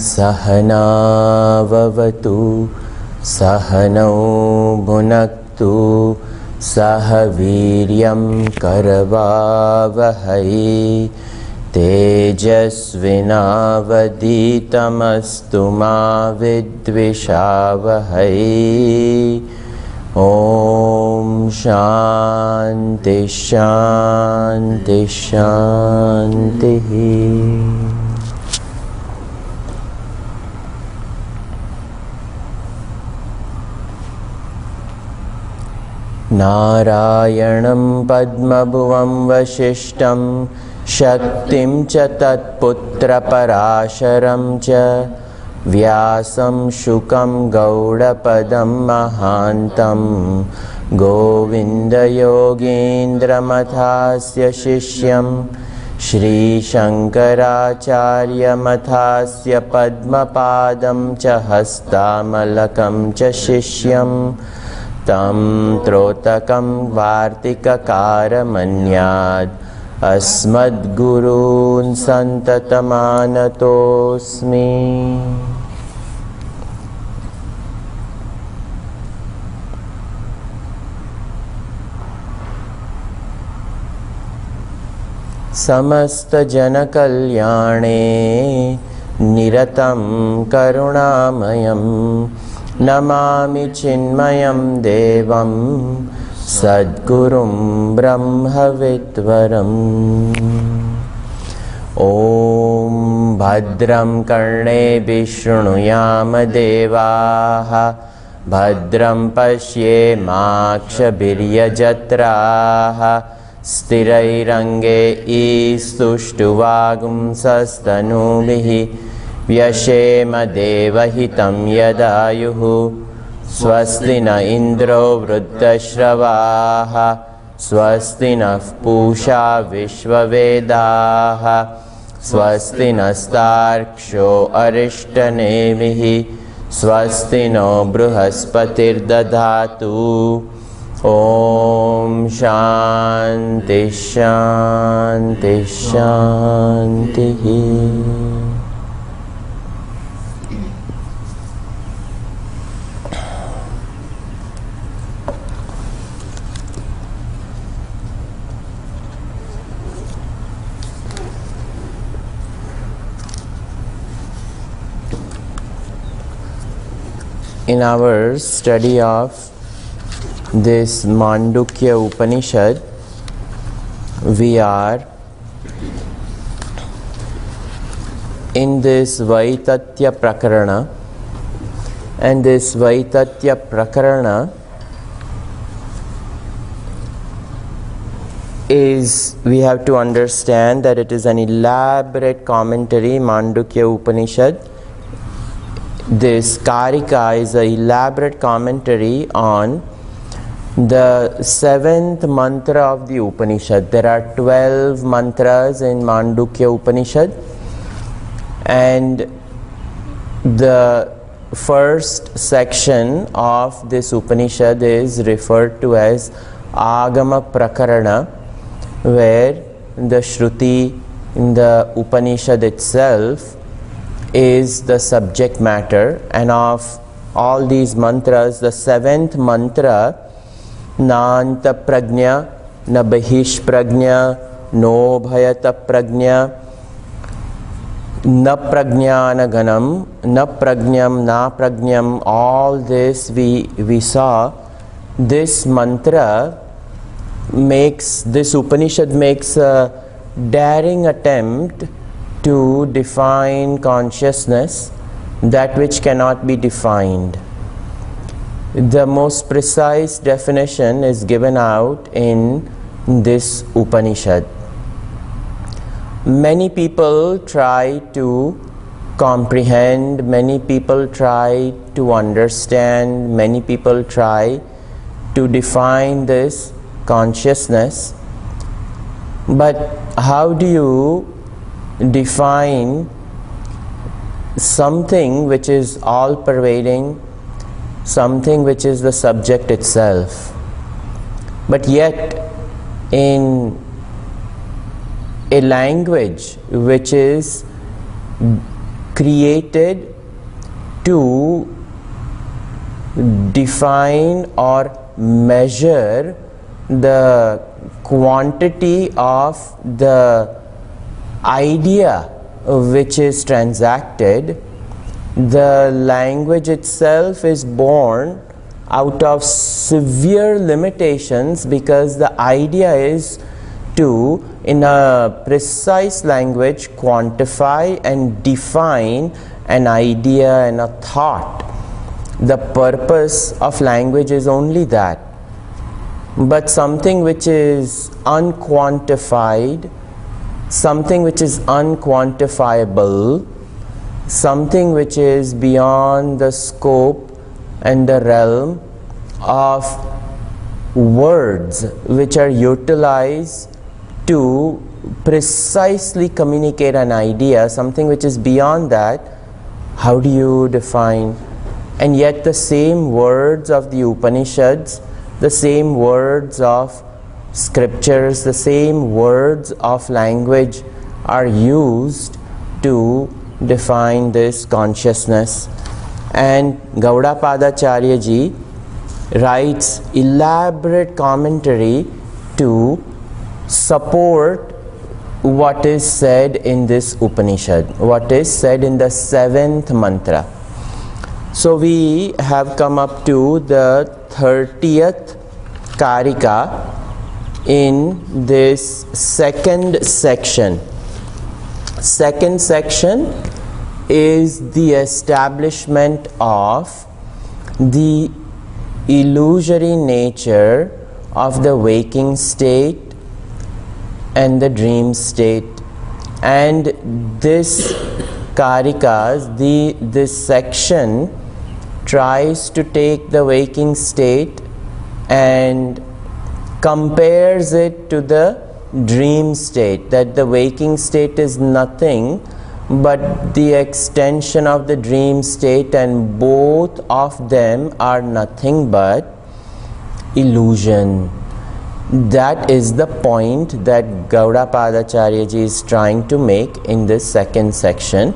सहनाववतु सहनौ भुनक्तु सह वीर्यं करवावहै तेजस्विनावधीतमस्तु मा विद्विषावहै। ॐ शान्ति शान्ति शान्तिः। नारायणं पद्मभुवं वसिष्ठं शक्तिं च तत्पुत्रपराशरं च व्यासं शुकं गौडपदं महान्तं गोविन्दयोगीन्द्रमथास्य शिष्यं श्रीशङ्कराचार्यमथास्य पद्मपादं च हस्तामलकं च शिष्यं तं त्रोटकं वार्तिककारमन्यात् अस्मद्गुरून् सन्ततमानतोऽस्मि। समस्तजनकल्याणे निरतं करुणामयं नमामि चिन्मयं देवं सद्गुरुं ब्रह्मविद्वरम्। ॐ भद्रं कर्णेभिः शृणुयाम देवाः भद्रं पश्येमाक्षभिर्यजत्राः स्थिरैरङ्गैस्तुष्टुवागुंसस्तनूभिः व्यशेम देवहितं यदायुः। स्वस्ति न इन्द्रो वृद्धश्रवाः स्वस्ति नः पूषा विश्ववेदाः स्वस्ति नस्तार्क्ष्यो अरिष्टनेमिः स्वस्ति नो बृहस्पतिर्दधातु। ॐ शान्ति शान्ति शान्तिः। In our study of this Mandukya Upanishad, we are in this Vaitatya Prakarana, and this Vaitatya Prakarana is, we have to understand that it is an elaborate commentary, Mandukya Upanishad. This Karika is an elaborate commentary on the 7th mantra of the Upanishad. There are 12 mantras in Mandukya Upanishad, and the first section of this Upanishad is referred to as Agama Prakarana, where the Shruti in the Upanishad itself is the subject matter, and of all these mantras, the 7th mantra, Nanta Prajna, Na Bahish Prajna, No Bhayata Prajna, Na Prajnana Ganam, Na Prajnam, Na Prajnam, all this we saw. This mantra makes, this Upanishad makes a daring attempt to define consciousness, that which cannot be defined. The most precise definition is given out in this Upanishad. Many people try to comprehend, many people try to understand, many people try to define this consciousness, but how do you define something which is all-pervading, something which is the subject itself, but yet in a language which is created to define or measure the quantity of the idea which is transacted. The language itself is born out of severe limitations, because the idea is to, in a precise language, quantify and define an idea and a thought. The purpose of language is only that. But something which is unquantified, something which is unquantifiable, something which is beyond the scope and the realm of words which are utilized to precisely communicate an idea, something which is beyond that, how do you define? And yet the same words of the Upanishads, the same words of scriptures, the same words of language are used to define this consciousness. And Gaudapadacharya ji writes elaborate commentary to support what is said in this Upanishad, what is said in the 7th mantra. So we have come up to the 30th Karika in this second section. Second section is the establishment of the illusory nature of the waking state and the dream state. And this Karikas, this section tries to take the waking state and compares it to the dream state, that the waking state is nothing but the extension of the dream state, and both of them are nothing but illusion. That is the point that Gaudapadacharya ji is trying to make in this second section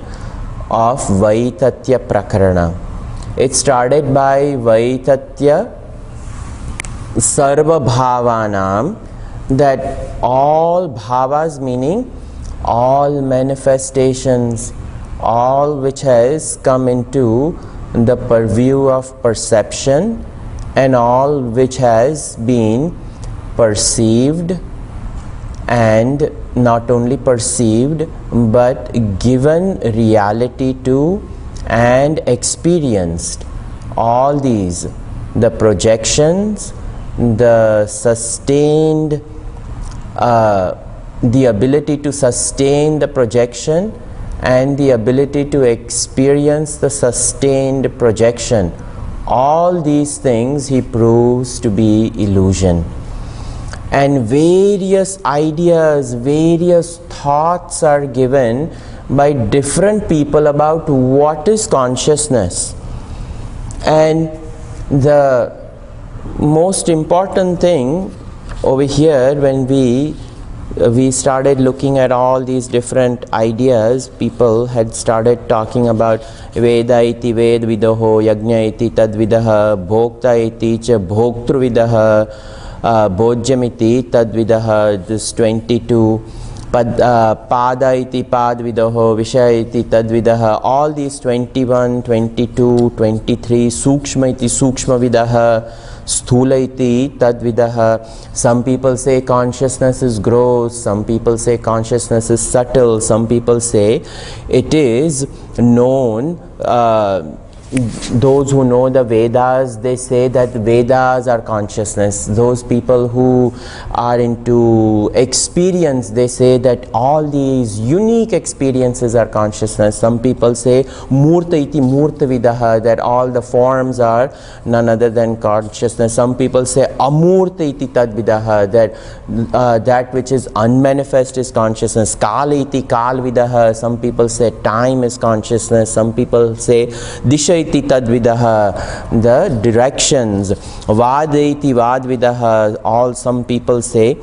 of Vaitatya Prakarana. It started by Vaitatya Sarva Bhavanam, that all bhavas meaning all manifestations, all which has come into the purview of perception, and all which has been perceived, and not only perceived but given reality to and experienced. All these, the projections, the sustained the ability to sustain the projection, and the ability to experience the sustained projection, all these things he proves to be illusion. And various ideas, various thoughts are given by different people about what is consciousness. And the most important thing over here, when we started looking at all these different ideas, people had started talking about Veda iti ved vidaho, Yajna iti tad vidaha, Bhokta iti cha bhoktru vidaha, Bhojyamiti tad vidaha, this 22, Pada iti pad vidaho, Vishaya iti tad vidaha, all these 21, 22, 23, Sukshma iti sukshma vidaha, Sthula iti tadvidaha. Some people say consciousness is gross, some people say consciousness is subtle, some people say it is known. Those who know the Vedas, they say that Vedas are consciousness. Those people who are into experience, they say that all these unique experiences are consciousness. Some people say Murta iti Murta Vidaha, that all the forms are none other than consciousness. Some people say Amurta iti Tad Vidaha, that that which is unmanifest is consciousness. Kala iti Kal Vidaha, some people say time is consciousness. Some people say Disha iti tadvidaha, the directions. Vada iti vadvidaha, all some people say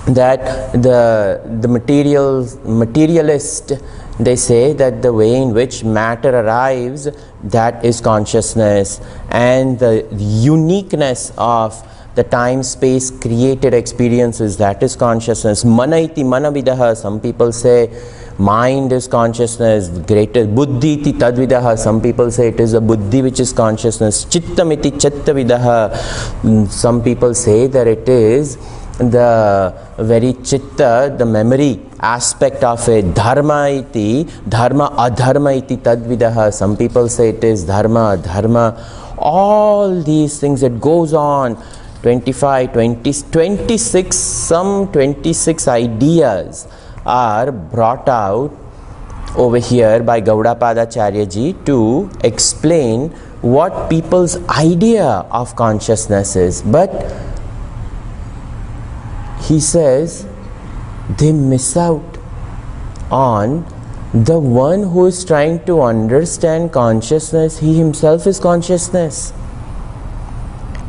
that the materialist They say that the way in which matter arrives, that is consciousness, and the uniqueness of the time-space created experiences, that is consciousness. Mana iti manavidaha, some people say mind is consciousness, greater buddhi iti tadvidaha, some people say it is a buddhi which is consciousness. Chittam iti chittavidaha, some people say that it is the very chitta, the memory aspect of it. Dharma iti, dharma adharma iti tadvidaha, some people say it is dharma adharma. All these things, it goes on. 25, 20, 26, some 26 ideas are brought out over here by Gaudapadacharya ji to explain what people's idea of consciousness is. But he says they miss out on the one who is trying to understand consciousness. He himself is consciousness.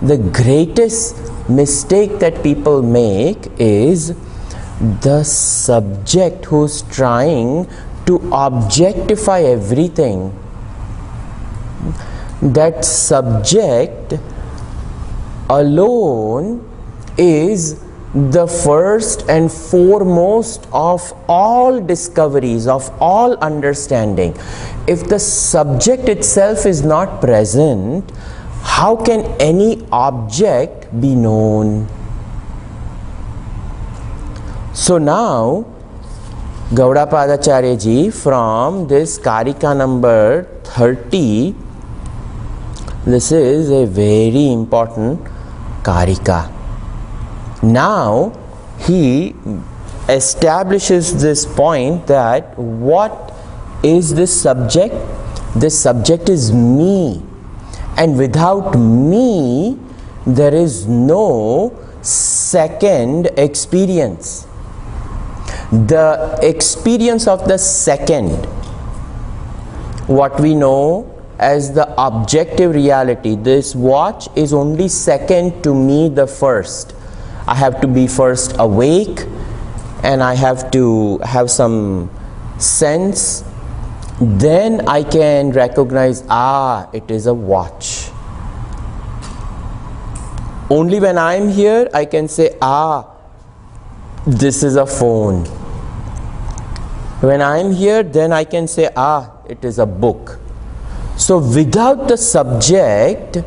The greatest mistake that people make is the subject who's trying to objectify everything. That subject alone is the first and foremost of all discoveries, of all understanding. If the subject itself is not present, how can any object be known? So now, Gaudapadacharya ji, from this Karika number 30, this is a very important Karika. Now, he establishes this point that what is this subject? This subject is me. And without me, there is no second experience. The experience of the second, what we know as the objective reality, this watch is only second to me, the first. I have to be first awake, and I have to have some sense. Then I can recognize, it is a watch. Only when I am here, I can say, this is a phone. When I am here, then I can say, it is a book. So without the subject,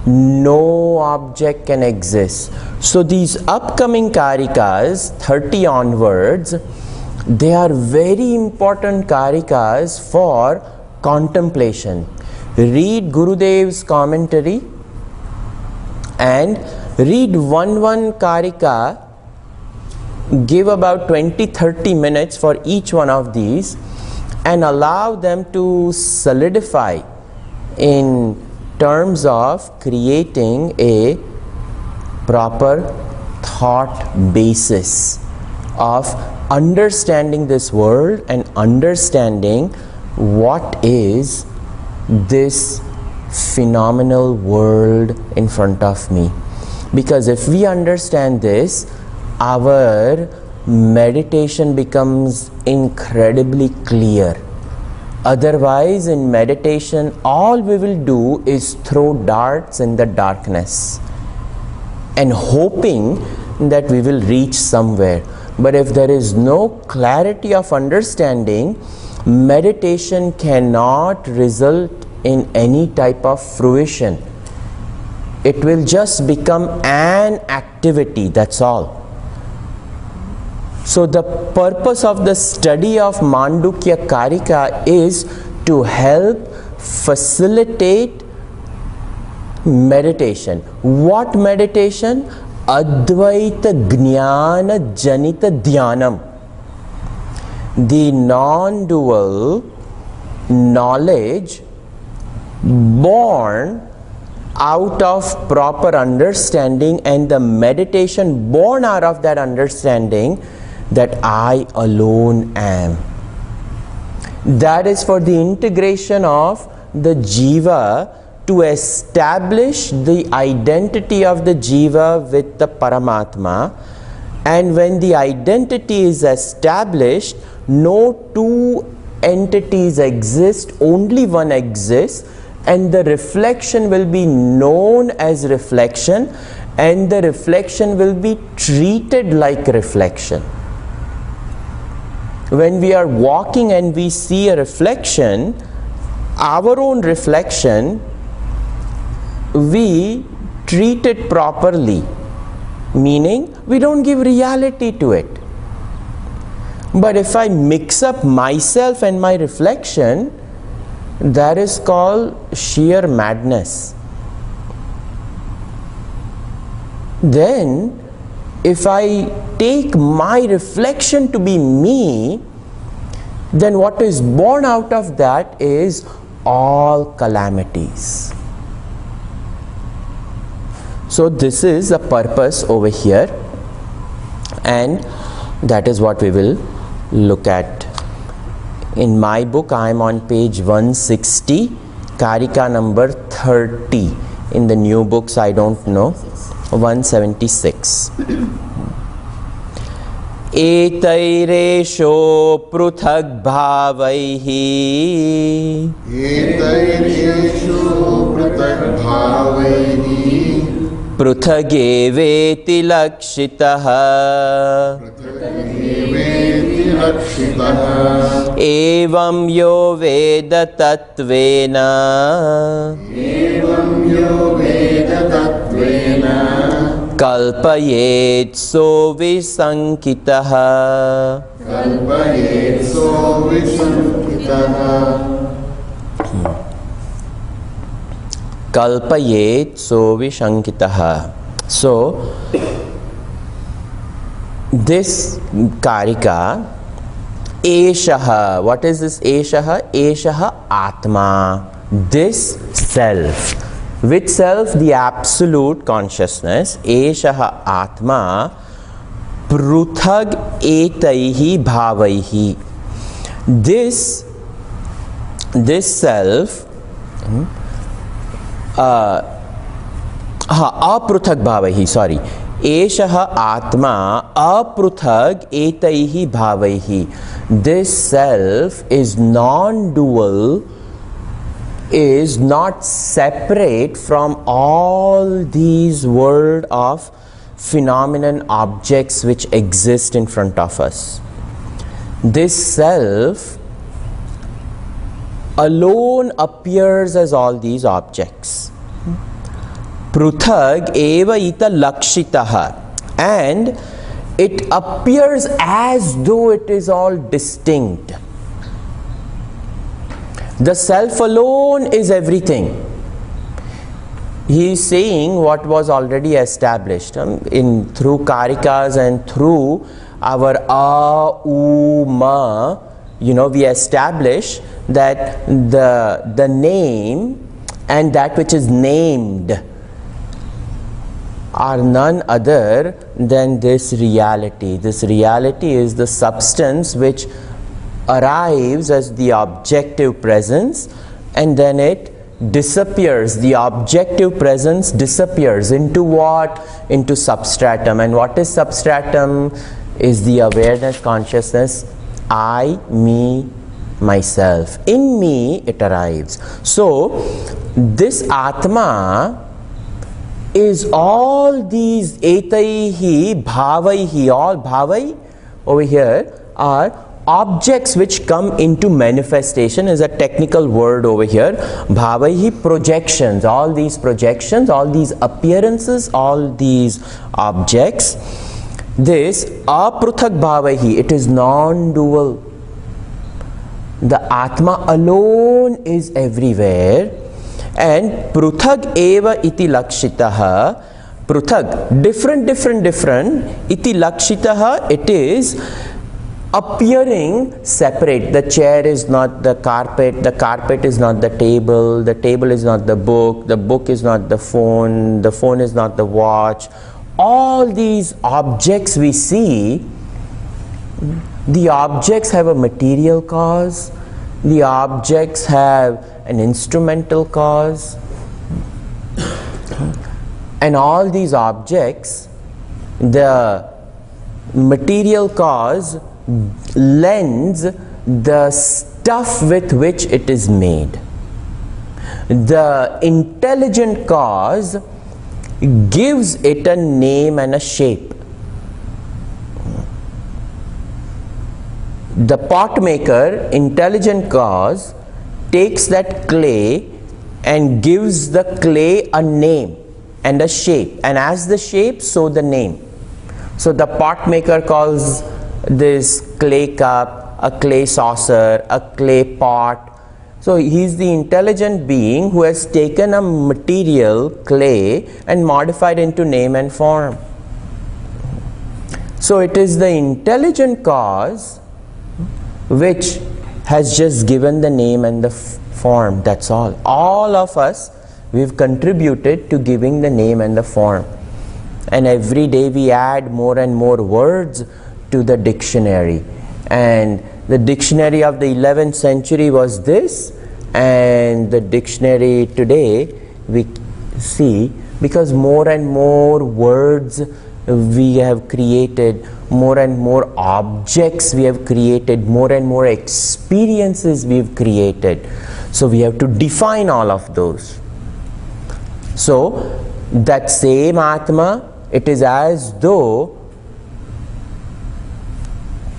no object can exist. So these upcoming Karikas, 30 onwards, they are very important Karikas for contemplation. Read Gurudev's commentary and read one Karika. Give about 20-30 minutes for each one of these and allow them to solidify in terms of creating a proper thought basis of understanding this world and understanding what is this phenomenal world in front of me. Because if we understand this, our meditation becomes incredibly clear. Otherwise, in meditation, all we will do is throw darts in the darkness and hoping that we will reach somewhere. But if there is no clarity of understanding, meditation cannot result in any type of fruition. It will just become an activity, that's all. So the purpose of the study of Mandukya Karika is to help facilitate meditation. What meditation? Advaita Jnana Janita Dhyanam. The non-dual knowledge born out of proper understanding, and the meditation born out of that understanding that I alone am. That is for the integration of the Jiva, to establish the identity of the Jiva with the Paramatma. And when the identity is established, no two entities exist, only one exists, and the reflection will be known as reflection, and the reflection will be treated like reflection. When we are walking and we see a reflection, our own reflection, we treat it properly, meaning we don't give reality to it. But if I mix up myself and my reflection, that is called sheer madness. Then, if I take my reflection to be me, then what is born out of that is all calamities. So this is the purpose over here, and that is what we will look at. In my book, I am on page 160, Karika number 30. In the new books, I don't know, 176. Etairesho pruthak bhavaihi pruthageveti lakshitah evam yo veda tatvena kalpayet so visankitah. Kalpayet so vishankitah. So this karika, eshaha, what is this eshaha? Eshaha atma, this self. Which self? The absolute consciousness. Eshaha atma pruthag etaihi bhavaihi. This self, apruthag bhavaihi, sorry. Eshaha atma apruthag etaihi bhavaihi. This self is non-dual, is not separate from all these world of phenomenon objects which exist in front of us. This self alone appears as all these objects. Pruthag eva ita lakshitaha, and it appears as though it is all distinct. The self alone is everything. He is saying what was already established through karikas and through our ma. We establish that the name and that which is named are none other than this reality. This reality is the substance which arrives as the objective presence, and then it disappears. The objective presence disappears into what? Into substratum. And what is substratum? Is the awareness, consciousness, I, me, myself. In me it arrives. So this Atma is all these etaihi, bhavaihi, all bhavai over here are objects which come into manifestation, is a technical word over here. Bhavaihi, projections, all these appearances, all these objects. This apruthak bhavaihi, it is non-dual. The Atma alone is everywhere. And pruthag eva iti lakshitaha, pruthag, different, iti lakshitaha, it is appearing separate. The chair is not the carpet is not the table is not the book is not the phone is not the watch. All these objects we see, the objects have a material cause, the objects have an instrumental cause, and all these objects, the material cause lends the stuff with which it is made. The intelligent cause gives it a name and a shape. The pot maker, intelligent cause, takes that clay and gives the clay a name and a shape, and as the shape, so the name. So the pot maker calls this clay cup a clay saucer, a clay pot. So he is the intelligent being who has taken a material, clay, and modified into name and form. So it is the intelligent cause which has just given the name and the form, that's all. All of us, we've contributed to giving the name and the form. And every day we add more and more words to the dictionary. And the dictionary of the 11th century was this, and the dictionary today we see, because more and more words we have created, more and more objects we have created, more and more experiences we have created. So we have to define all of those. So that same Atma, it is as though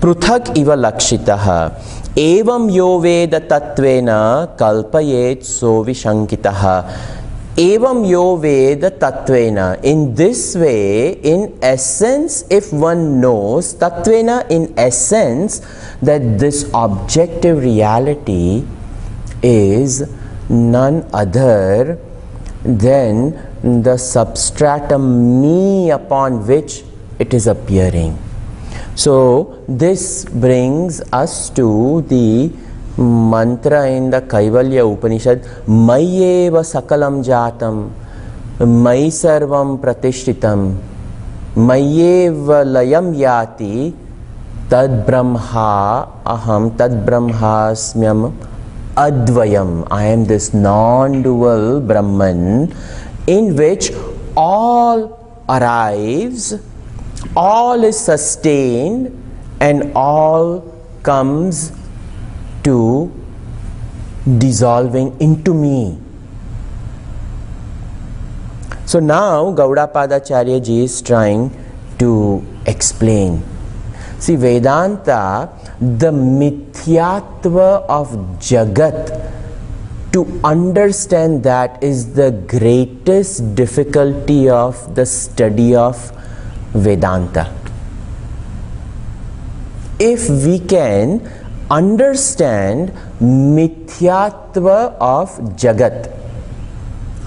पृथक इव लक्षितः एवं यो वेद तत्वेन कल्पयेत् सो विशंकितः एवं यो वेद तत्वेन. In this way, in essence, if one knows tatvena, in essence, that this objective reality is none other than the substratum me upon which it is appearing. So this brings us to the mantra in the Kaivalya Upanishad, Mayyeva sakalam jatam, Mai sarvam pratishtitam, Mayyeva layam yati, Tad brahma aham, Tad brahmasmyam advayam. I am this non-dual Brahman in which all arrives, all is sustained, and all comes to dissolving into me. So now Gaudapadacharya ji is trying to explain. See, Vedanta, the mithyatva of Jagat, to understand that is the greatest difficulty of the study of Vedanta. If we can understand mithyatva of Jagat.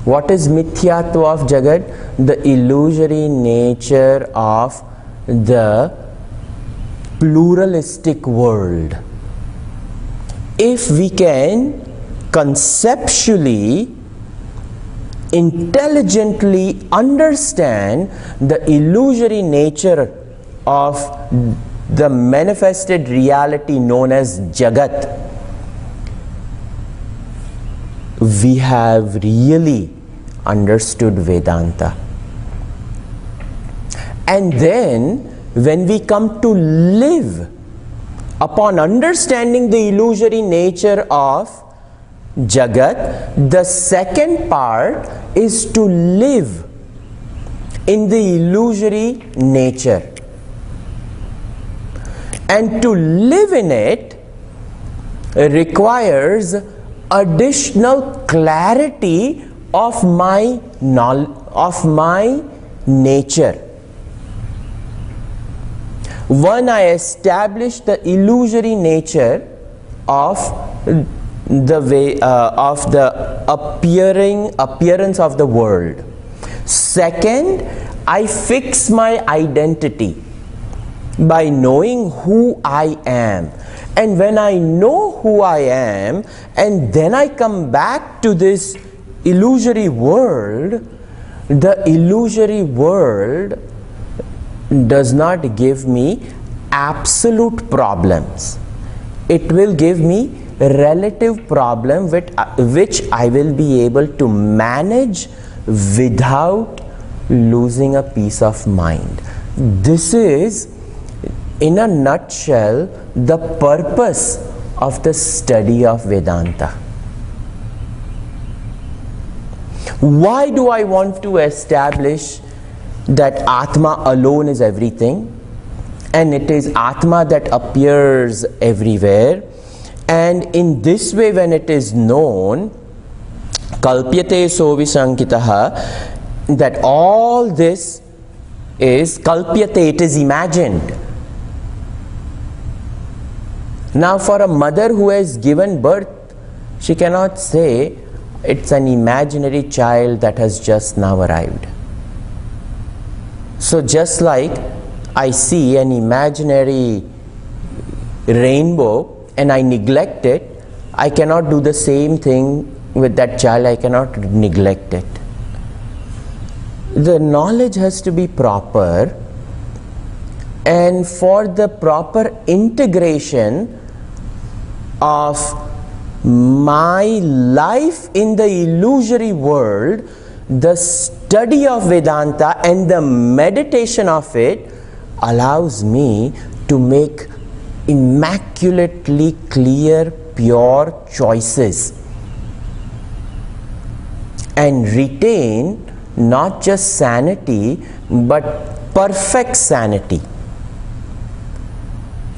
What is mithyatva of Jagat? The illusory nature of the pluralistic world. If we can conceptually, intelligently understand the illusory nature of the manifested reality known as Jagat, we have really understood Vedanta. And then when we come to live upon understanding the illusory nature of Jagat, the second part is to live in the illusory nature. And to live in it requires additional clarity of my knowledge, of my nature. When I establish the illusory nature of the way of the appearance of the world. Second, I fix my identity by knowing who I am. And when I know who I am, and then I come back to this illusory world, the illusory world does not give me absolute problems. It will give me relative problem which I will be able to manage without losing a peace of mind. This is, in a nutshell, the purpose of the study of Vedanta. Why do I want to establish that Atma alone is everything, and it is Atma that appears everywhere, and in this way when it is known, kalpyate sovisankitaha, that all this is kalpyate, it is imagined. Now for a mother who has given birth, she cannot say it's an imaginary child that has just now arrived. So just like I see an imaginary rainbow and I neglect it, I cannot do the same thing with that child. I cannot neglect it. The knowledge has to be proper, and for the proper integration of my life in the illusory world, the study of Vedanta and the meditation of it allows me to make immaculately clear, pure choices and retain not just sanity but perfect sanity.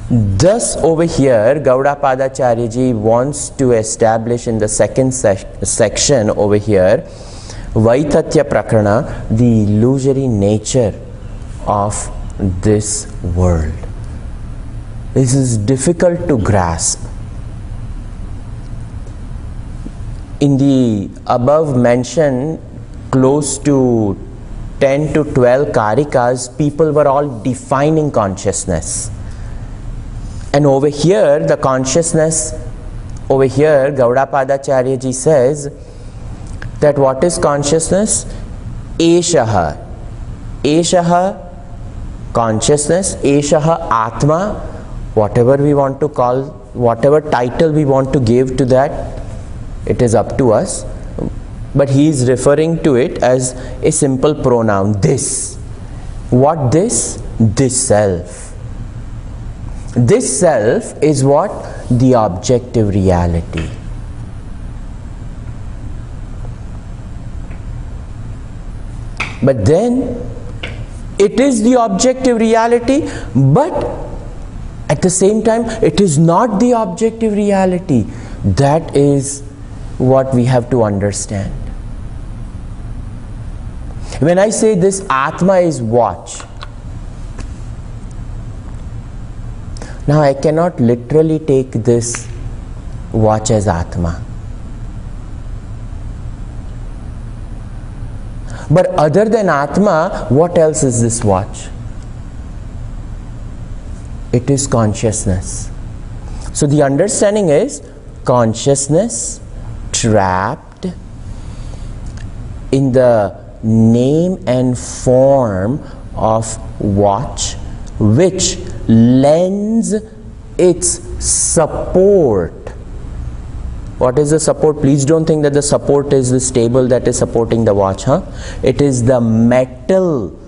Thus over here Gaudapada Ji wants to establish in the second section over here, Vaitatya Prakarana, the illusory nature of this world. This is difficult to grasp. In the above mentioned close to 10 to 12 karikas, people were all defining consciousness. And over here, the consciousness, over here, Gaudapada Ji says that what is consciousness? Eshaha. Eshaha, consciousness. Eshaha, Atma, whatever we want to call, whatever title we want to give to that, it is up to us. But he is referring to it as a simple pronoun, this. What this? This self. This self is what? The objective reality. But then it is the objective reality, but at the same time it is not the objective reality. That is what we have to understand. When I say this Atma is watch, now I cannot literally take this watch as Atma. But other than Atma, what else is this watch? It is consciousness. So the understanding is consciousness trapped in the name and form of watch, which lends its support. What is the support? Please don't think that the support is this table that is supporting the watch. It is the metal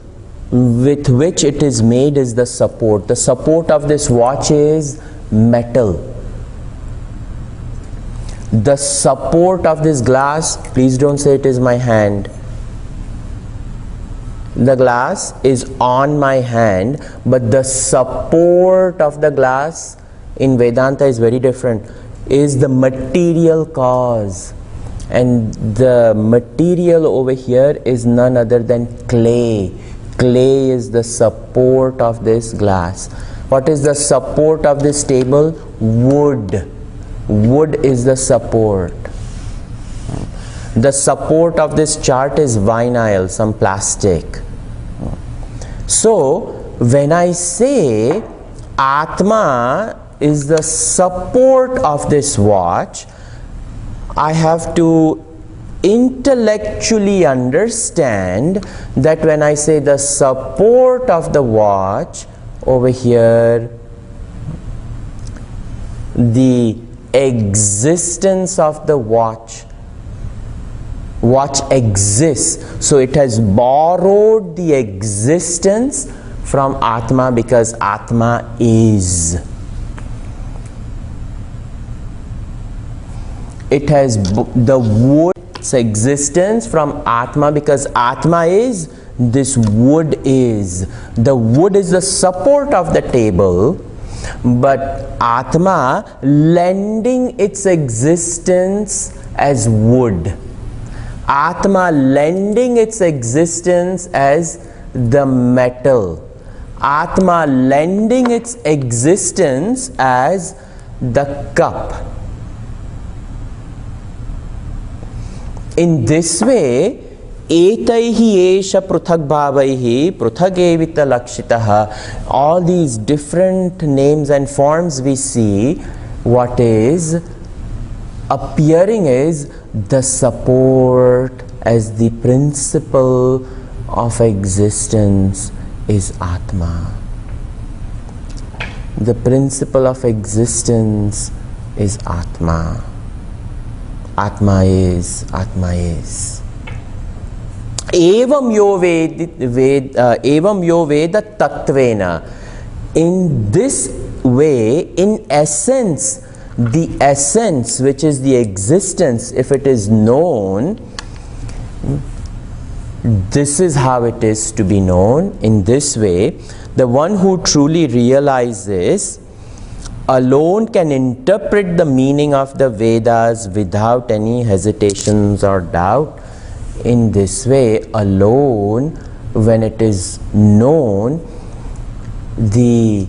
with which it is made is the support. The support of this watch is metal. The support of this glass, please don't say it is my hand. The glass is on my hand, but the support of the glass in Vedanta is very different, is the material cause. And the material over here is none other than clay. Clay is the support of this glass. What is the support of this table? Wood. Wood is the support. The support of this chart is vinyl, some plastic. So when I say Atma is the support of this watch, I have to intellectually understand that when I say the support of the watch, over here the existence of the watch exists, so it has borrowed the existence from Atma because Atma is. It has the wood's existence from Atma, because Atma is, this wood is. The wood is the support of the table, but Atma lending its existence as wood. Atma lending its existence as the metal. Atma lending its existence as the cup. In this way, etaihi esha pruthak bhavaihi pruthagevita lakshitaha, all these different names and forms we see, what is appearing is the support as the principle of existence is Atma. The principle of existence is Atma. Atma is. Evam yo veda tattvena. In this way, in essence, the essence, which is the existence, if it is known, this is how it is to be known. In this way, the one who truly realizes alone can interpret the meaning of the Vedas without any hesitations or doubt. In this way alone, when it is known, the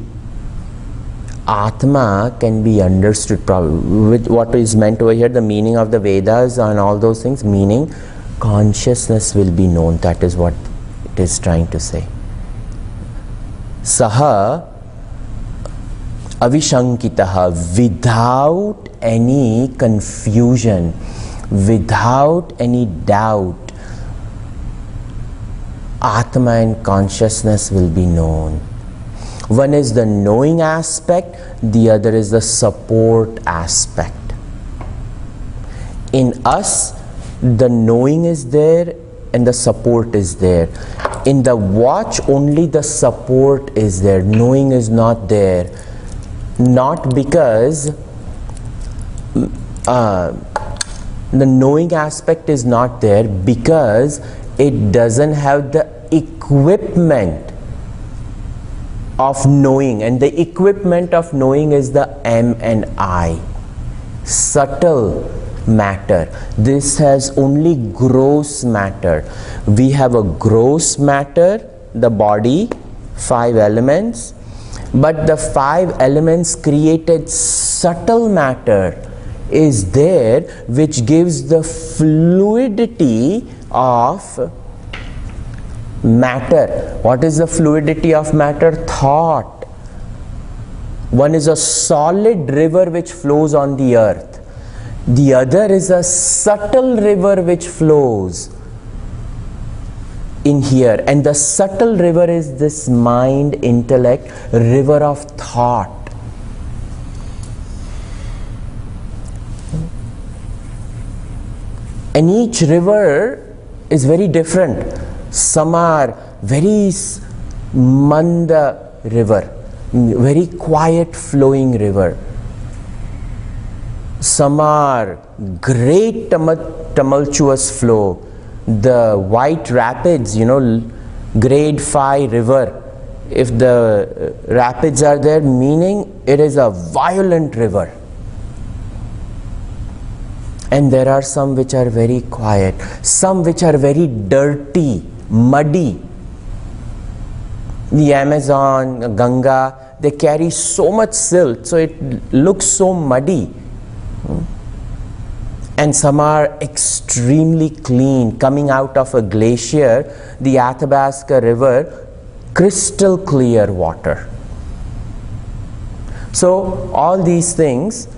Atma can be understood. With what is meant over here, the meaning of the Vedas and all those things, meaning consciousness will be known. That is what it is trying to say. Saha avishankitaha, without any confusion, without any doubt, Atma and consciousness will be known. One is the knowing aspect, the other is the support aspect. In us, the knowing is there and the support is there. In the watch, only the support is there. Knowing is not there. Not because the knowing aspect is not there, because it doesn't have the equipment of knowing, and the equipment of knowing is the M and I, subtle matter. This has only gross matter. We have a gross matter, the body, 5 elements, but the 5 elements created subtle matter is there, which gives the fluidity of matter. What is the fluidity of matter? Thought. One is a solid river which flows on the earth. The other is a subtle river which flows in here. And the subtle river is this mind, intellect, river of thought. And each river is very different. Some are very manda river, very quiet flowing river. Some are great tumultuous flow. The White Rapids, grade 5 river. If the rapids are there, meaning it is a violent river. And there are some which are very quiet, some which are very dirty, muddy. The Amazon, Ganga, they carry so much silt, so it looks so muddy. And some are extremely clean, coming out of a glacier, the Athabasca River, crystal clear water. So all these things,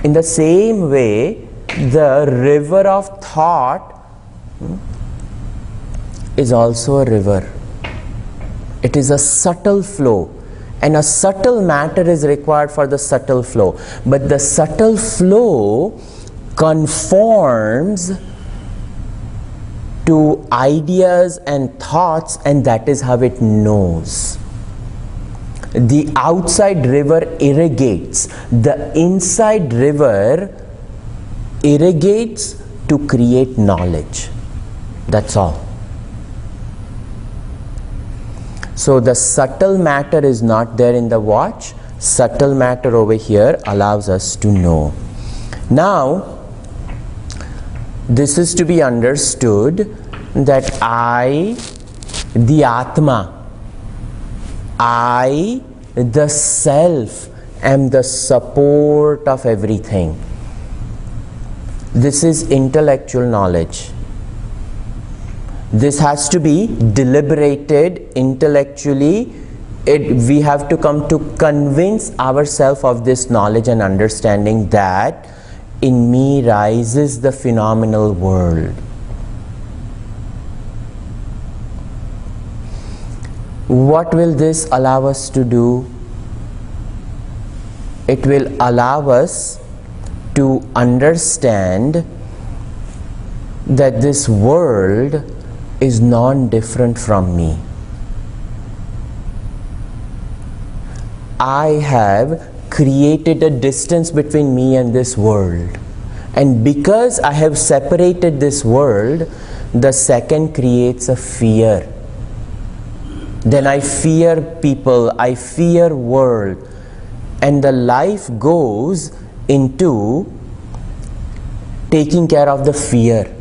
in the same way, the river of thought is also a river. It is a subtle flow, and a subtle matter is required for the subtle flow. But the subtle flow conforms to ideas and thoughts, and that is how it knows. The outside river irrigates. The inside river irrigates to create knowledge. That's all. So the subtle matter is not there in the watch. Subtle matter over here allows us to know. Now, this is to be understood that I, the Atma, I, the self, am the support of everything. This is intellectual knowledge. This has to be deliberated intellectually. We have to come to convince ourselves of this knowledge and understanding that in me rises the phenomenal world. What will this allow us to do? It will allow us to understand that this world is non-different from me. I have created a distance between me and this world, and because I have separated this world, the second creates a fear. Then I fear people, I fear world, and the life goes into taking care of the fear.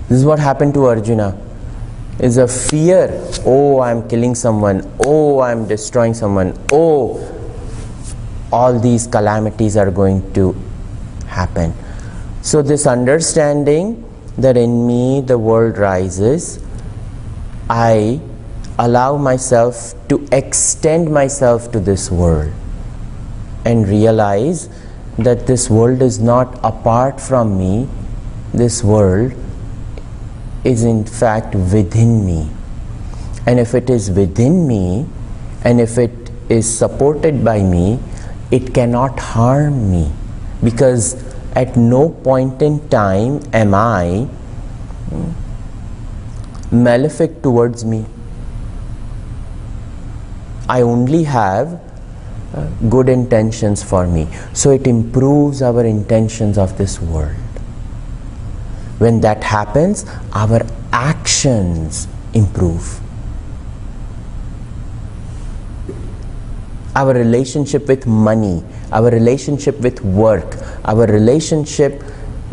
This is what happened to Arjuna. Is a fear. Oh, I am killing someone. Oh, I am destroying someone. Oh, all these calamities are going to happen. So this understanding that in me the world rises, I allow myself to extend myself to this world and realize that this world is not apart from me. This world is in fact within me, and if it is within me and if it is supported by me, it cannot harm me, because at no point in time am I malefic towards me. I only have good intentions for me. So it improves our intentions of this world. When that happens, our actions improve. Our relationship with money, our relationship with work, our relationship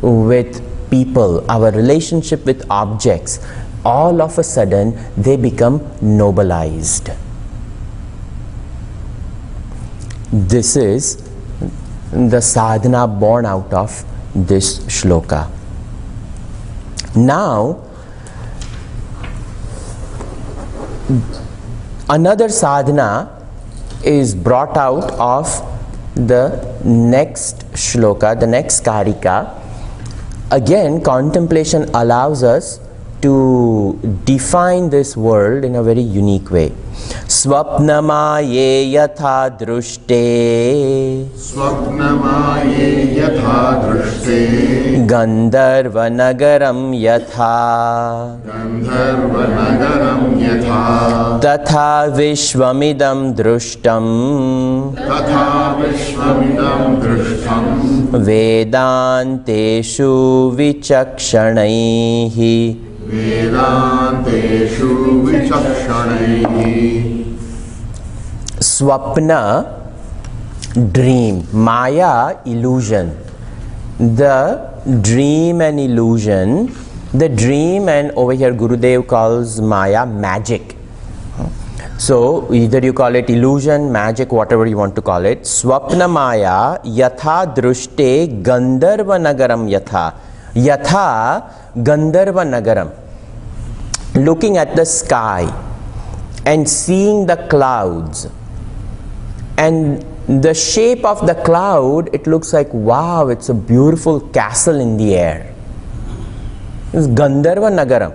with people, our relationship with objects, all of a sudden they become nobilized. This is the sadhana born out of this shloka. Now, another sadhana is brought out of the next shloka, the next karika. Again, contemplation allows us to define this world in a very unique way. Swapnamaye yatha drushte, Swapnamaye yatha drushte, Gandharva nagaram yatha, Gandharva nagaram yatha, Tatha vishvamidam drushtam, Tatha vishvamidam drushtam, Vedanteshu vichakshanaihi, Vedanteshu vichakshanaihi. Swapna, dream, Maya, illusion. The dream and illusion, the dream, and over here Gurudev calls Maya magic. So either you call it illusion, magic, whatever you want to call it. Swapna Maya yatha drushte Gandharva nagaram yatha. Yatha Gandharva nagaram. Looking at the sky and seeing the clouds, and the shape of the cloud, it looks like, wow, it's a beautiful castle in the air. It's Gandharva nagaram.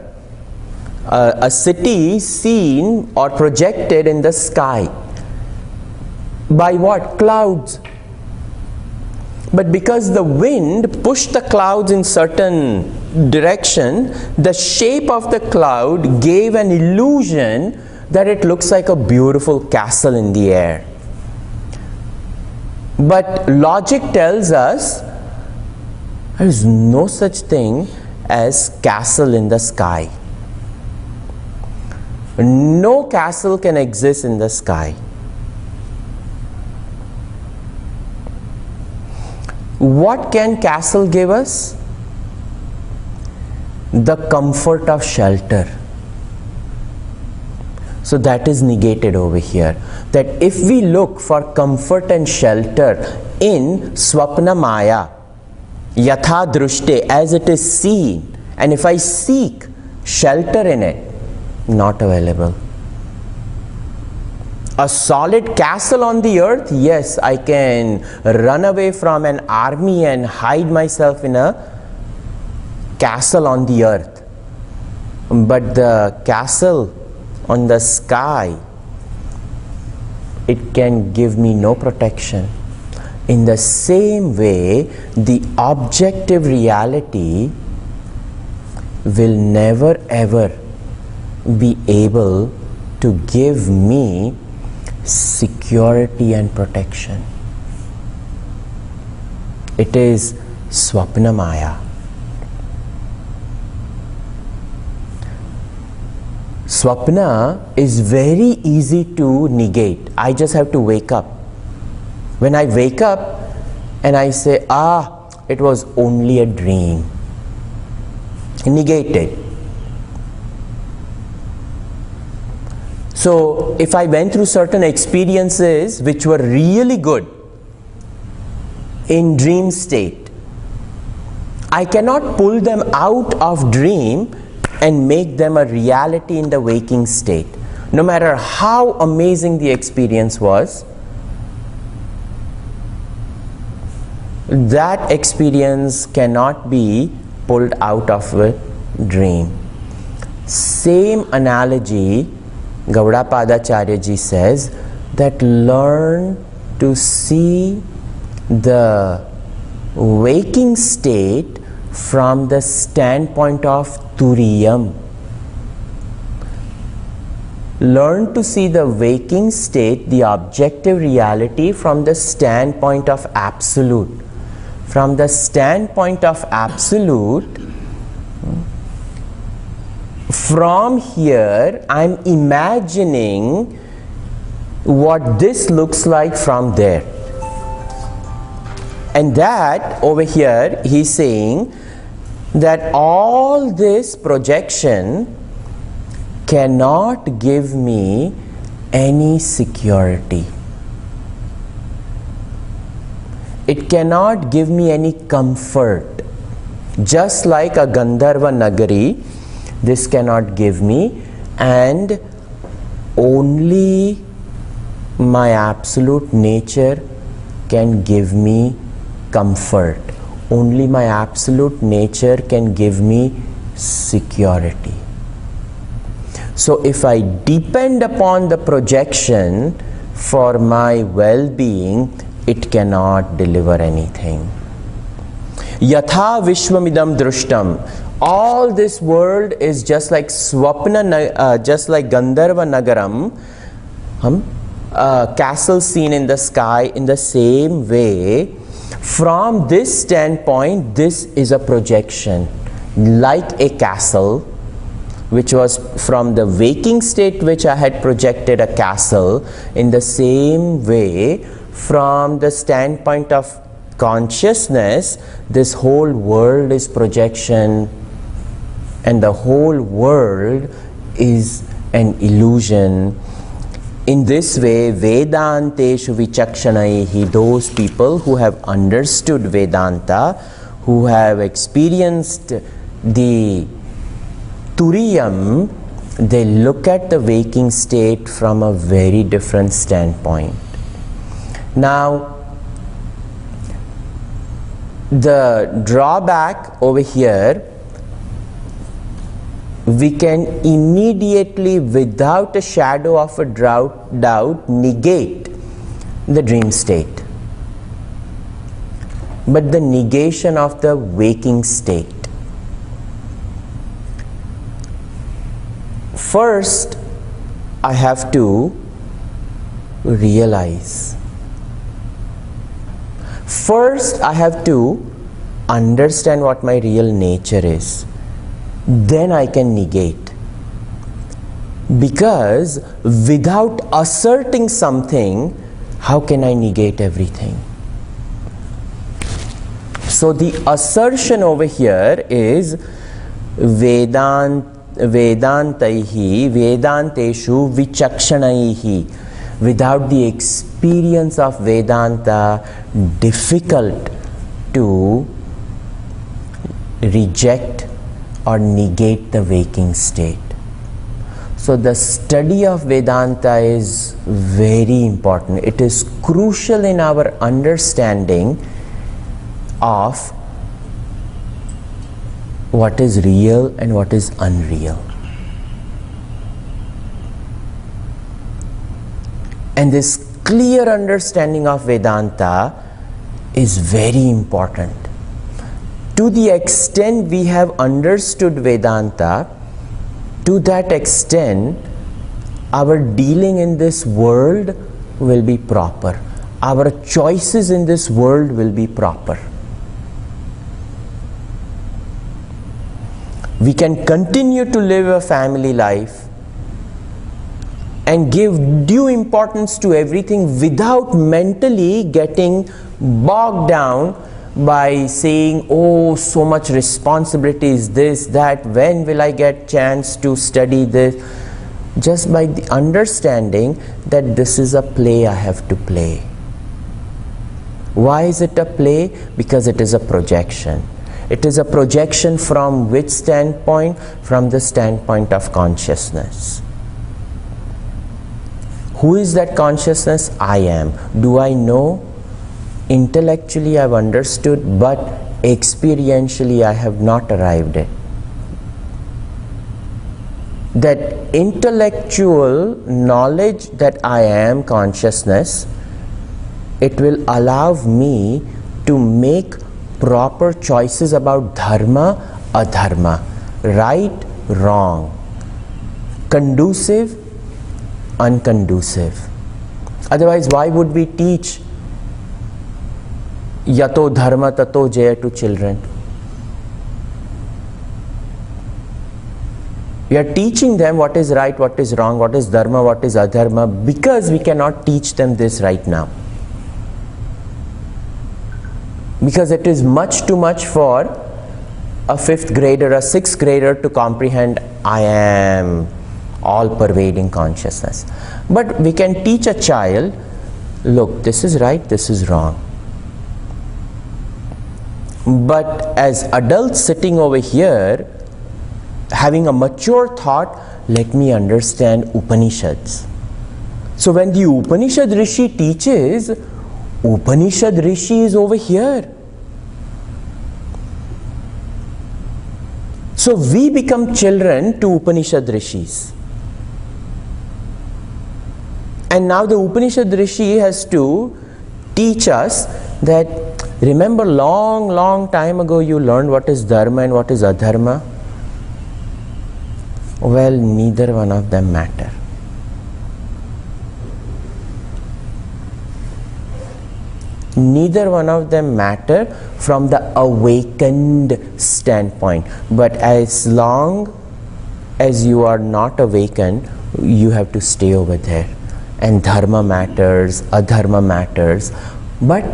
A city seen or projected in the sky. By what? Clouds. But because the wind pushed the clouds in certain direction, the shape of the cloud gave an illusion that it looks like a beautiful castle in the air. But logic tells us there is no such thing as castle in the sky. No castle can exist in the sky. What can castle give us? The comfort of shelter. So that is negated over here. That if we look for comfort and shelter in Swapna Maya, Yatha Drushte, as it is seen, and if I seek shelter in it, not available. A solid castle on the earth, yes, I can run away from an army and hide myself in a castle on the earth. But the castle on the sky, it can give me no protection. In the same way, the objective reality will never ever be able to give me security and protection. It is Swapna Maya. Swapna is very easy to negate. I just have to wake up. When I wake up and I say, it was only a dream. Negated. So if I went through certain experiences which were really good in dream state, I cannot pull them out of dream and make them a reality in the waking state. No matter how amazing the experience was, that experience cannot be pulled out of a dream. Same analogy, Gaudapada ji says that learn to see the waking state from the standpoint of Turiyam. Learn to see the waking state, the objective reality, from the standpoint of Absolute. From the standpoint of Absolute, from here I am imagining what this looks like from there. And that over here he is saying that all this projection cannot give me any security. It cannot give me any comfort. Just like a Gandharva Nagari, this cannot give me, and only my absolute nature can give me comfort. Only my absolute nature can give me security. So if I depend upon the projection for my well-being, it cannot deliver anything. Yatha Vishwamidam Drushtam. All this world is just like Swapna, just like Gandharva Nagaram, castle seen in the sky. In the same way, from this standpoint, this is a projection, like a castle, which was from the waking state which I had projected a castle. In the same way, from the standpoint of consciousness, this whole world is projection, and the whole world is an illusion. In this way, Vedanteshu Vichakshanaihi, those people who have understood Vedanta, who have experienced the Turiyam, they look at the waking state from a very different standpoint. Now, the drawback over here, we can immediately, without a shadow of a doubt, negate the dream state. But the negation of the waking state. First, I have to realize. First, I have to understand what my real nature is. Then I can negate. Because without asserting something, how can I negate everything? So the assertion over here is Vedantaihi, Vedanteshu Vichakshanaihi. Without the experience of Vedanta, difficult to reject or negate the waking state. So the study of Vedanta is very important. It is crucial in our understanding of what is real and what is unreal. And this clear understanding of Vedanta is very important. To the extent we have understood Vedanta, to that extent our dealing in this world will be proper. Our choices in this world will be proper. We can continue to live a family life and give due importance to everything without mentally getting bogged down by saying, oh, so much responsibility is this, that, when will I get chance to study this? Just by the understanding that this is a play I have to play. Why is it a play? Because it is a projection. It is a projection from which standpoint? From the standpoint of consciousness. Who is that consciousness? I am. Do I know? Intellectually I have understood, but experientially I have not arrived at. That intellectual knowledge that I am consciousness, it will allow me to make proper choices about dharma, adharma, right, wrong, conducive, unconducive. Otherwise, why would we teach yato dharma tato jaya to children? We are teaching them what is right, what is wrong, what is dharma, what is adharma, because we cannot teach them this right now. Because it is much too much for a 5th grader, a 6th grader to comprehend I am all-pervading consciousness. But we can teach a child, look, this is right, this is wrong. But as adults sitting over here, having a mature thought, let me understand Upanishads. So when the Upanishad Rishi teaches, Upanishad Rishi is over here. So we become children to Upanishad Rishis. And now the Upanishad Rishi has to teach us that, remember long time ago you learned what is dharma and what is adharma? Well, neither one of them matter. Neither one of them matter from the awakened standpoint. But as long as you are not awakened, you have to stay over there. And dharma matters, adharma matters. But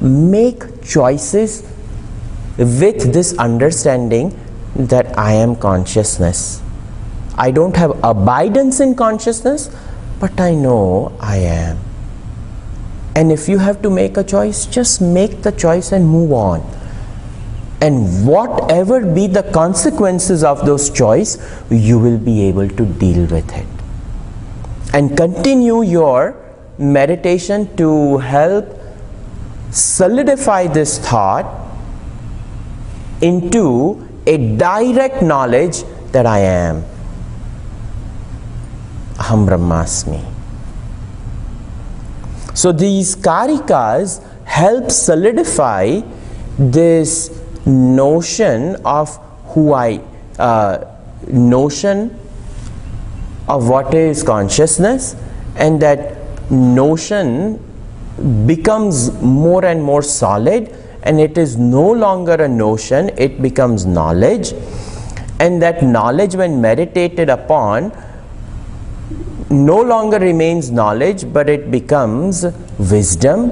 make choices with this understanding that I am consciousness. I don't have abidance in consciousness, but I know I am. And if you have to make a choice, just make the choice and move on. And whatever be the consequences of those choices, you will be able to deal with it. And continue your meditation to help solidify this thought into a direct knowledge that I am. Aham Brahmasmi. So these karikas help solidify this notion of who I, notion of what is consciousness, and that notion becomes more and more solid, and it is no longer a notion, it becomes knowledge. And that knowledge, when meditated upon, no longer remains knowledge, but it becomes wisdom.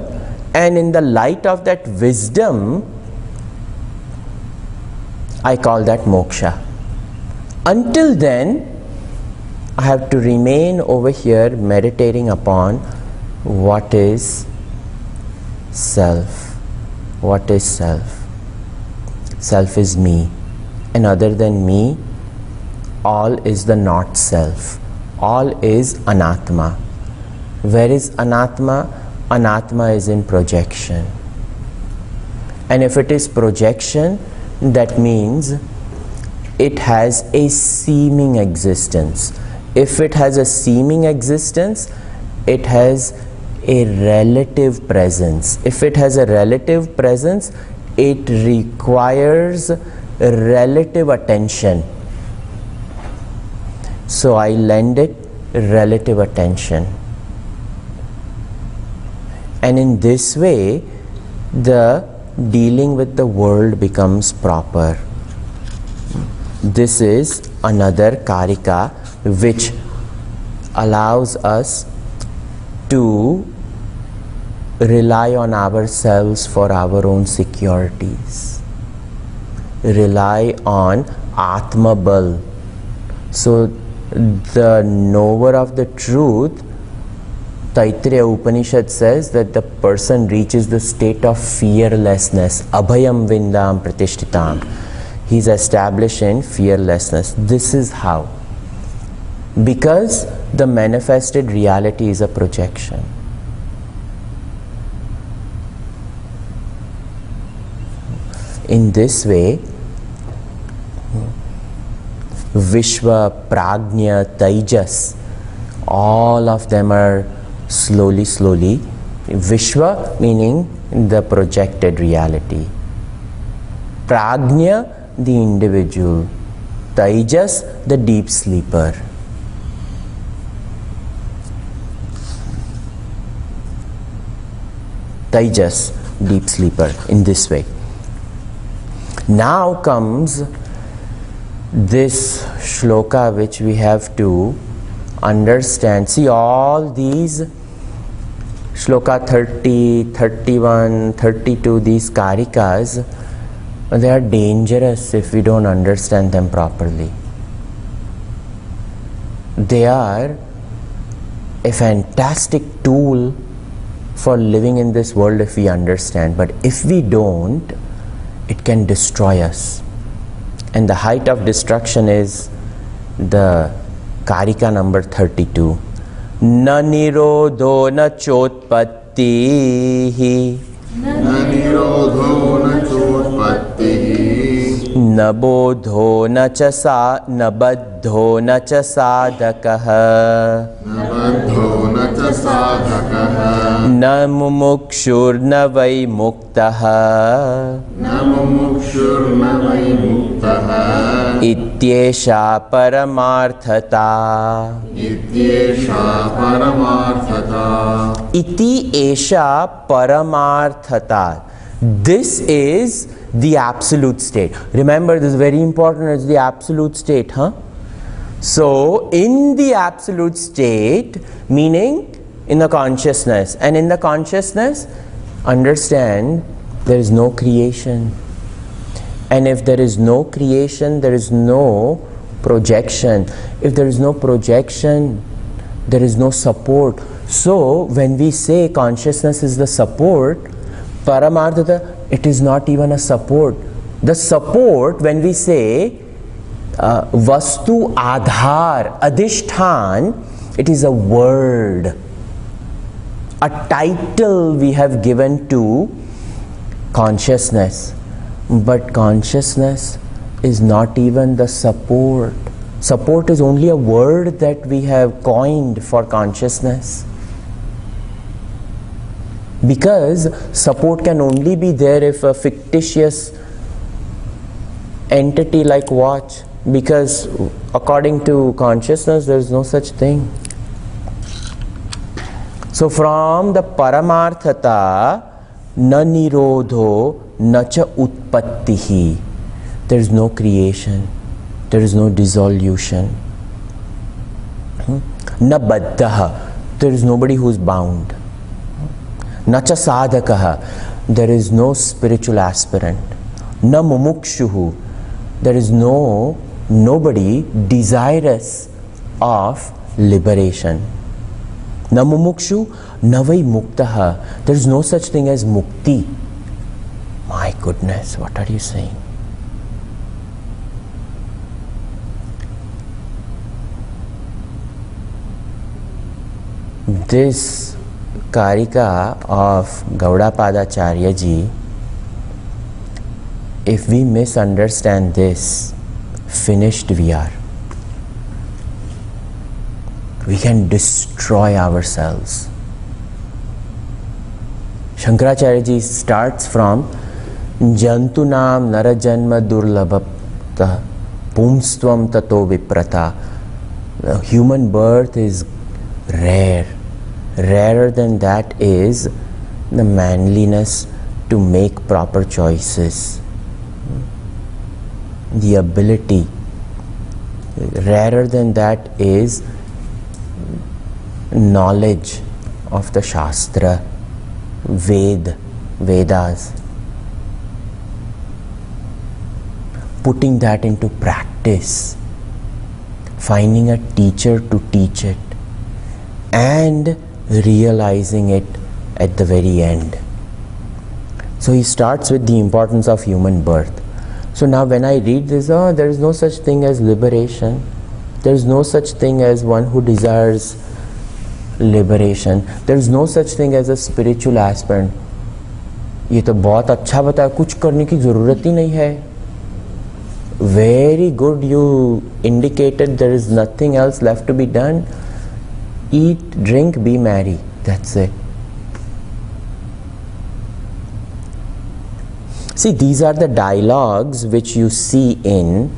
And in the light of that wisdom, I call that moksha. Until then, I have to remain over here meditating upon what is self. What is self? Self is me. And other than me, all is the not self. All is anatma. Where is anatma? Anatma is in projection. And if it is projection, that means it has a seeming existence. If it has a seeming existence, it has a relative presence. If it has a relative presence, it requires relative attention. So I lend it relative attention. And in this way, the dealing with the world becomes proper. This is another karika which allows us to rely on ourselves for our own securities. Rely on Atma Bal. So the knower of the truth, Taittiriya Upanishad says that the person reaches the state of fearlessness. Abhayam Vindam Pratishtitam. He's established in fearlessness. This is how. Because the manifested reality is a projection. In this way, Vishwa, Prajna, Tejas, all of them are slowly. Vishwa meaning the projected reality. Prajna, the individual. Tejas, the deep sleeper. Tejas, deep sleeper, in this way. Now comes this shloka which we have to understand. See, all these shloka 30, 31, 32, these karikas, they are dangerous if we don't understand them properly. They are a fantastic tool for living in this world if we understand, but if we don't, it can destroy us. And the height of destruction is the karika number 32. Na nirodho na chotpattihi. Na nirodho na chotpattihi. Na bodho na cha baddho na cha sadhakaha. Na baddho na cha sadhakaha. Na mumukshur na vai muktaha. Na mumukshur na vai muktaha. Ityesha paramarthata. Ityesha paramarthata. Iti esha paramarthata. This is the absolute state. Remember, this is very important. It's the absolute state, huh? So, in the absolute state, meaning in the consciousness, and in the consciousness, understand there is no creation. And if there is no creation, there is no projection. If there is no projection, there is no support. So, when we say consciousness is the support, paramarthata, it is not even a support. The support, when we say vastu adhar, adhishthan, it is a word, a title we have given to consciousness. But consciousness is not even the support. Support is only a word that we have coined for consciousness. Because support can only be there if a fictitious entity like watch Because according to consciousness, there is no such thing. So from the Paramarthata, na nirodho na cha utpattihi. There is no creation. There is no dissolution. Na baddhaha. There is nobody who is bound. Na cha sadhakaha. There is no spiritual aspirant. Na mumukshuhu. There is nobody desirous of liberation. Na mumukshu, na vai muktaha. There is no such thing as mukti. My goodness, what are you saying? This Karika of Gaudapadacharya ji, if we misunderstand this, finished we are. We can destroy ourselves. Shankaracharya ji starts from Jantunam Narajanma Durlabhapta Pumstvam Tato Viprata. The human birth is rare. Rarer than that is the manliness to make proper choices. The ability. Rarer than that is knowledge of the Shastra, Vedas. Putting that into practice. Finding a teacher to teach it. And realizing it at the very end. So he starts with the importance of human birth. So now when I read this, there is no such thing as liberation. There is no such thing as one who desires liberation. There is no such thing as a spiritual aspirant. ये तो बहुत अच्छा बताया, कुछ करने की ज़रूरत ही नहीं है. Very good, you indicated there is nothing else left to be done. Eat, drink, be merry. That's it. See, these are the dialogues which you see in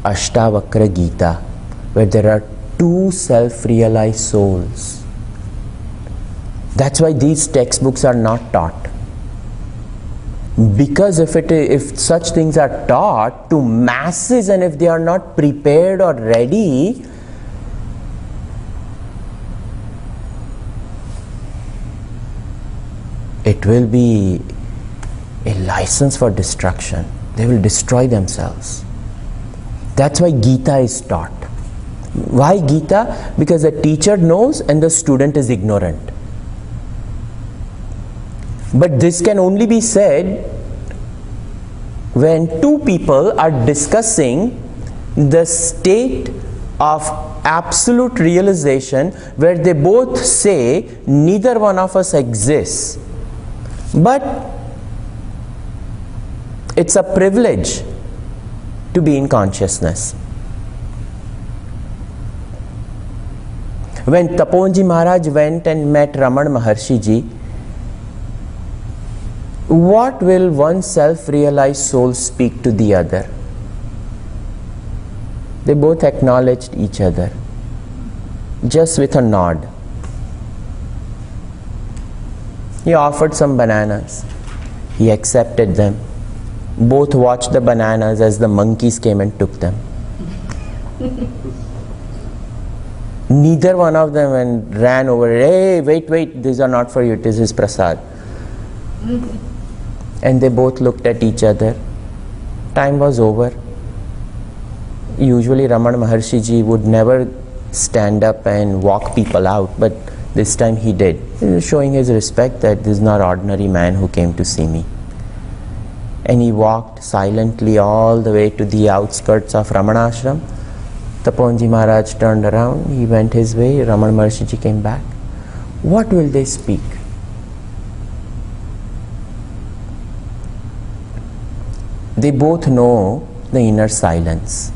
Ashtavakra Gita, where there are two self-realized souls. That's why these textbooks are not taught. Because if such things are taught to masses and if they are not prepared or ready, it will be a license for destruction. They will destroy themselves. That's why Gita is taught. Why Gita? Because the teacher knows and the student is ignorant. But this can only be said when two people are discussing the state of absolute realization where they both say neither one of us exists. But it's a privilege to be in consciousness. When Taponji Maharaj went and met Raman Maharshi ji, what will one self-realized soul speak to the other? They both acknowledged each other, just with a nod. He offered some bananas. He accepted them. Both watched the bananas as the monkeys came and took them. Neither one of them ran over, hey, wait, these are not for you, this is prasad. And they both looked at each other. Time was over. Usually Raman Maharshi ji would never stand up and walk people out, but this time he did, showing his respect that this is not ordinary man who came to see me. And he walked silently all the way to the outskirts of Ramanashram. Taponji Maharaj turned around, he went his way, Raman Maharshi ji came back. What will they speak? They both know the inner silence.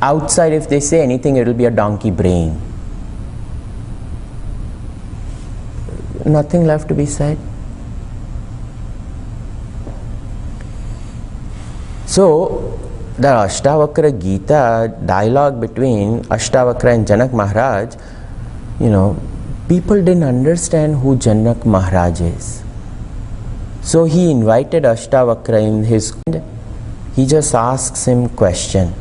Outside, if they say anything, it will be a donkey braying. Nothing left to be said. So, the Ashtavakra Gita dialogue between Ashtavakra and Janak Maharaj, people didn't understand who Janak Maharaj is. So he invited Ashtavakra in his. He just asks him question.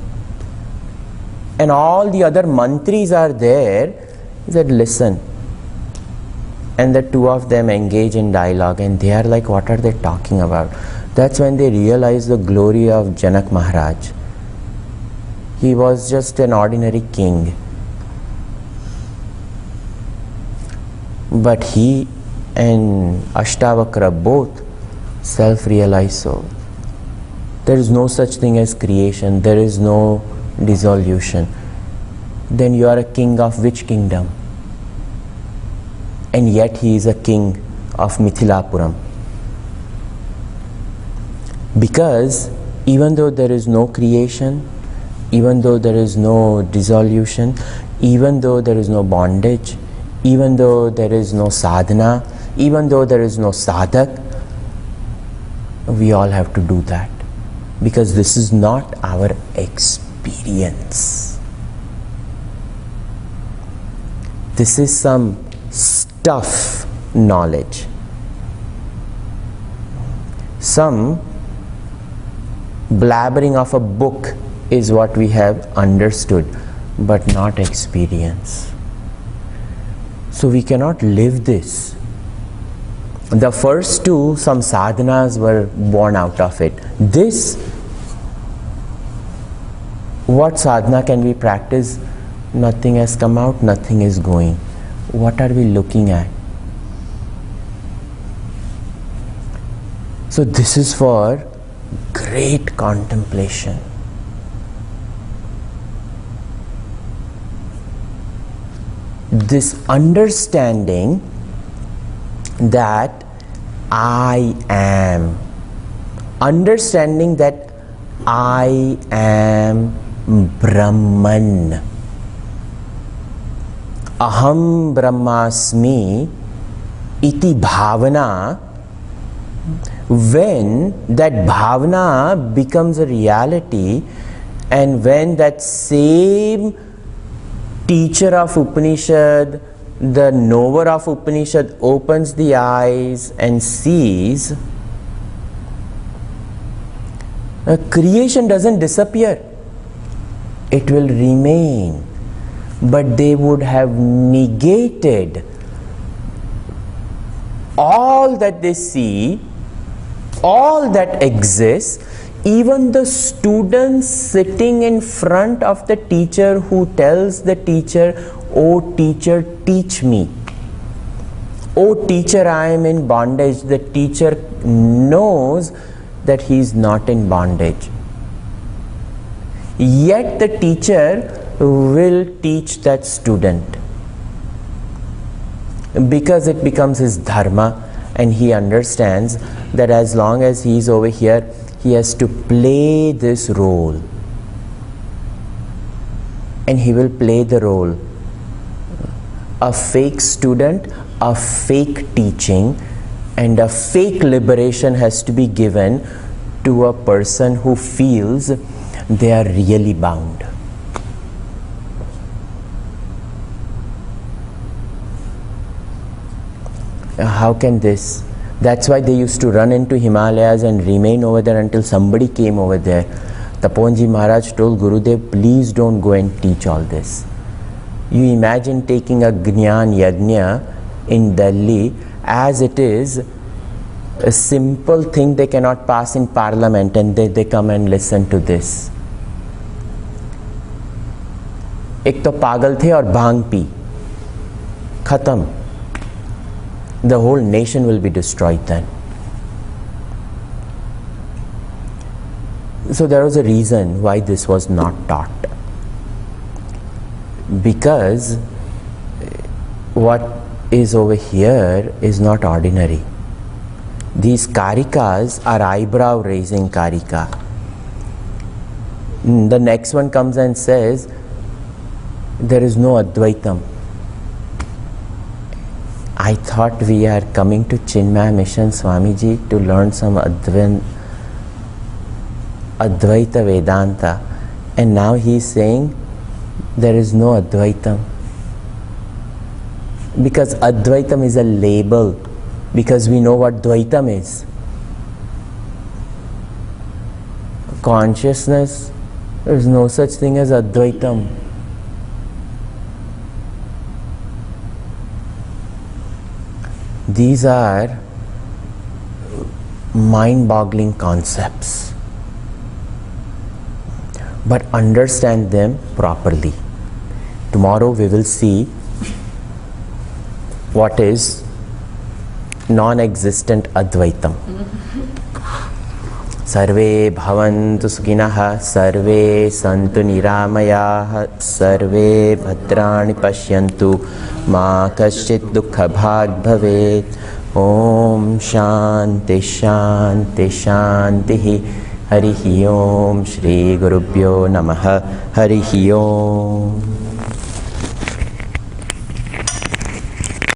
And all the other mantris are there. He said, listen. And the two of them engage in dialogue, and they are like, what are they talking about? That's when they realize the glory of Janak Maharaj. He was just an ordinary king. But he and Ashtavakra both self-realized souls. There is no such thing as creation. There is no dissolution. Then you are a king of which kingdom? And yet he is a king of Mithilapuram. Because even though there is no creation, even though there is no dissolution, even though there is no bondage, even though there is no sadhana, even though there is no sadhak, we all have to do that. Because this is not our experience. This is some stuff knowledge. Some blabbering of a book is what we have understood, but not experience. So we cannot live this. The first two, some sadhanas were born out of it. This, what sadhana can we practice? Nothing has come out, nothing is going. What are we looking at? So this is for great contemplation. This understanding that I am, understanding that I am Brahman. Aham Brahmasmi iti bhavana. When that bhavana becomes a reality, and when that same teacher of Upanishad, the knower of Upanishad, opens the eyes and sees, creation doesn't disappear. It will remain. But they would have negated all that they see, all that exists. Even the students sitting in front of the teacher who tells the teacher, "Oh teacher, teach me. Oh teacher, I am in bondage." The teacher knows that he is not in bondage. Yet the teacher will teach that student, because it becomes his dharma, and he understands that as long as he is over here, he has to play this role, and he will play the role. A fake student, a fake teaching, and a fake liberation has to be given to a person who feels they are really bound. How can this? That's why they used to run into Himalayas and remain over there until somebody came over there. Taponji Maharaj told Gurudev, please don't go and teach all this. You imagine taking a Gyan Yajna in Delhi as it is a simple thing they cannot pass in parliament, and they come and listen to this. एक तो पागल थे और भांग P, खत्म. The whole nation will be destroyed then. So there was a reason why this was not taught. Because what is over here is not ordinary. These karikas are eyebrow raising karika. The next one comes and says, there is no Advaitam. I thought we are coming to Chinmaya Mission, Swamiji, to learn some Advaita. Advaita Vedanta, and now he is saying there is no Advaitam. Because Advaitam is a label, because we know what Dvaitam is. Consciousness, there is no such thing as Advaitam. These are mind-boggling concepts, but understand them properly. Tomorrow we will see what is non-existent Advaitam. Sarve bhavantu sukhinah, sarve santu niramayah, sarve bhadrani pashyantu, ma kaschit dukkha bhag bhavet. Om shanti shanti shanti. Harihi Om. Shri Gurubhyo Namaha. Harihi Om.